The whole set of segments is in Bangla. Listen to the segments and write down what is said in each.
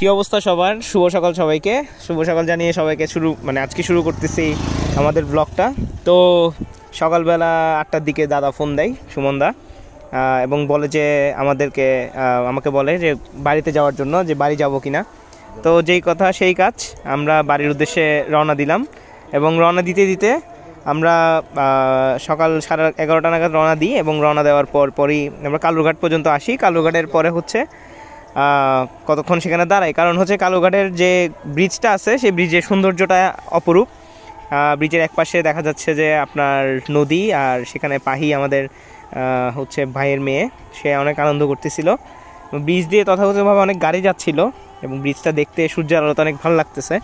কি অবস্থা সবার? শুভ সকাল সবাইকে, শুভ সকাল জানিয়ে সবাইকে আজকে শুরু করতেছি আমাদের ব্লগটা। তো সকালবেলা 8টার দিকে দাদা ফোন দেয়, সুমন দা, এবং বলে যে আমাকে বলে যে বাড়িতে যাওয়ার জন্য, যে বাড়ি যাব কিনা। তো যেই কথা সেই কাজ, আমরা বাড়ির উদ্দেশ্যে রওনা দিলাম এবং রওনা দিতে দিতে আমরা সকাল 11:30 নাগাদ রওনা দিই এবং রওনা দেওয়ার পরই আমরা কালুরঘাট পর্যন্ত আসি। কালুরঘাটের পরে হচ্ছে কতক্ষণ সেখানে দাঁড়াই, কারণ হচ্ছে কালুরঘাটের যে ব্রিজটা আছে সেই ব্রিজের সৌন্দর্যটা অপরূপ। ব্রিজের একপাশে দেখা যাচ্ছে যে আপনার নদী, আর সেখানে পাহি আমাদের হচ্ছে ভাইয়ের মেয়ে, সে অনেক আনন্দ করতেছিল। ব্রিজ দিয়ে তথাকথিতভাবে অনেক গাড়ি যাচ্ছিল এবং ব্রিজটা দেখতে সূর্যের আলোতে অনেক ভালো লাগতেছে।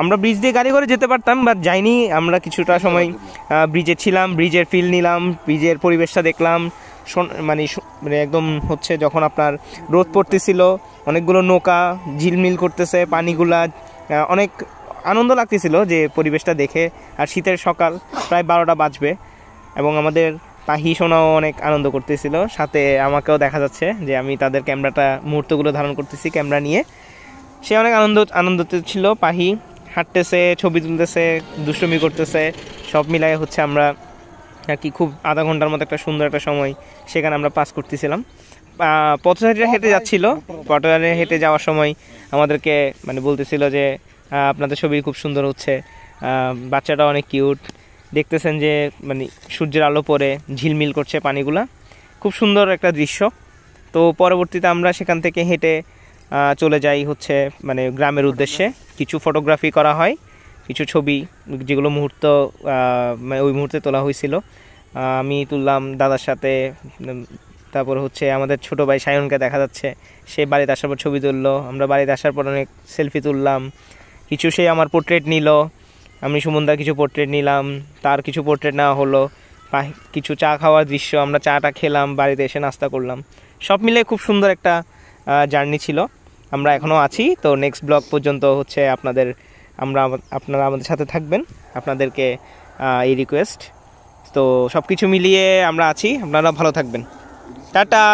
আমরা ব্রিজ দিয়ে গাড়ি করে যেতে পারতাম, বাট যাইনি। আমরা কিছুটা সময় ব্রিজে ছিলাম, ব্রিজের ফিল নিলাম, ব্রিজের পরিবেশটা দেখলাম। মানে একদম হচ্ছে যখন আপনার রোদ পড়তেছিল, অনেকগুলো নৌকা ঝিলমিল করতেছে, পানিগুলা অনেক আনন্দ লাগতেছিল যে পরিবেশটা দেখে। আর শীতের সকাল, প্রায় 12টা বাজবে এবং আমাদের পাহি সোনাও অনেক আনন্দ করতেছিল। সাথে আমাকেও দেখা যাচ্ছে যে আমি তাদের মুহূর্তগুলো ধারণ করতেছি ক্যামেরা নিয়ে। সে অনেক আনন্দ ছিল। পাহি হাঁটতেছে, ছবি তুলতেছে, দুষ্টুমি করতেছে, সব মিলাই হচ্ছে আমরা আর কি খুব আধা ঘন্টার মতো একটা সুন্দর একটা সময় সেখানে আমরা পাস করতেছিলাম। পথচারীরা হেঁটে যাচ্ছিল, পথচারীরা হেঁটে যাওয়ার সময় আমাদেরকে বলতেছিল যে আপনাদের ছবি খুব সুন্দর হচ্ছে, বাচ্চাটা অনেক কিউট, দেখতেছেন যে সূর্যের আলো পরে ঝিলমিল করছে পানিগুলা, খুব সুন্দর একটা দৃশ্য। তো পরবর্তীতে আমরা সেখান থেকে হেঁটে চলে যাই হচ্ছে গ্রামের উদ্দেশ্যে। কিছু ফটোগ্রাফি করা হয়, কিছু ছবি যেগুলো ওই মুহূর্তে তোলা হয়েছিল আমি তুললাম দাদার সাথে। তারপর হচ্ছে আমাদের ছোটো ভাই সায়নকে দেখা যাচ্ছে, সে বাড়িতে আসার পর ছবি তুললো। আমরা বাড়িতে আসার পর অনেক সেলফি তুললাম, কিছু সে আমার পোর্ট্রেট নিল, আমি সুমনদার কিছু পোর্ট্রেট নিলাম, তার কিছু পোর্ট্রেট নেওয়া হলো। কিছু চা খাওয়ার দৃশ্য, আমরা চাটা খেলাম, বাড়িতে এসে নাস্তা করলাম। সব মিলে খুব সুন্দর একটা জার্নি ছিল। আমরা এখনও আছি। তো নেক্সট ব্লগ পর্যন্ত হচ্ছে আপনারা আমাদের সাথে থাকবেন, আপনাদেরকে এই রিকোয়েস্ট। তো সব কিছু মিলিয়ে আমরা আছি, আপনারা ভালো থাকবেন। টাটা।